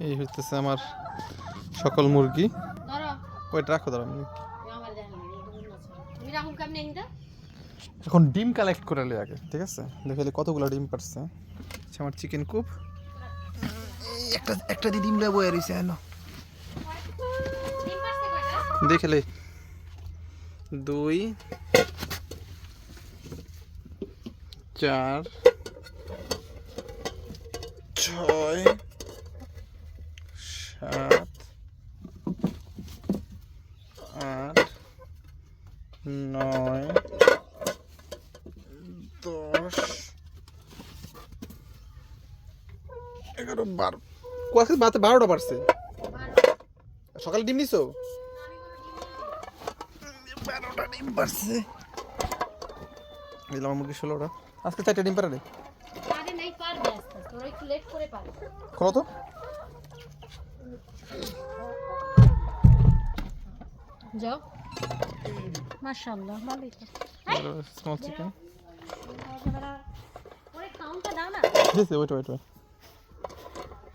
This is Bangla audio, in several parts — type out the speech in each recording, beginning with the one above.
এই হইতেছে আমার সকল মুরগি। ওইটা রাখো দাঁড়া। এখন ডিম কালেক্ট করে লে আগে, ঠিক আছে? দেখে কতগুলো ডিম পারছে। আমার চিকেন কুপ একটা একটা ডিম দেবো আর ইসে এনো দেখে লে 2 4 6 7 8 9 10 11 12 কোয়াকে বাতে 12টা পারছে। সকালে ডিম নিছো? 12টা ডিম পারছে। দিলাম মুরগি 16টা। আজকে 4টা ডিম পারে। আরে নাই পারবে আজকে, তোরা একটু লেট করে পারবে। খোলো তো। যাও। মাশাআল্লাহ, ভালোই তো। Small chicken. ওরে কাউন্টটা দাও না। ওয়েট।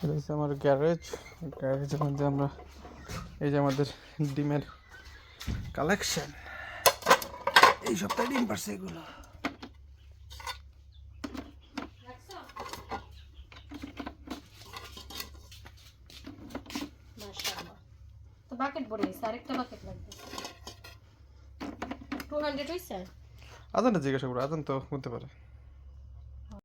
এটা হচ্ছে আমার গ্যারেজের মধ্যে আমরা এই যে আমাদের ডিমের কালেকশন। এই সপ্তাহে ডিম পারছে এগুলো। মাশাআল্লাহ। তো বাকেট ভরে গেছে, আরেকটা বাকেট লাগবে। 200 হইছে? আজানটা জিজ্ঞাসা করো, আজান তো করতে পারে।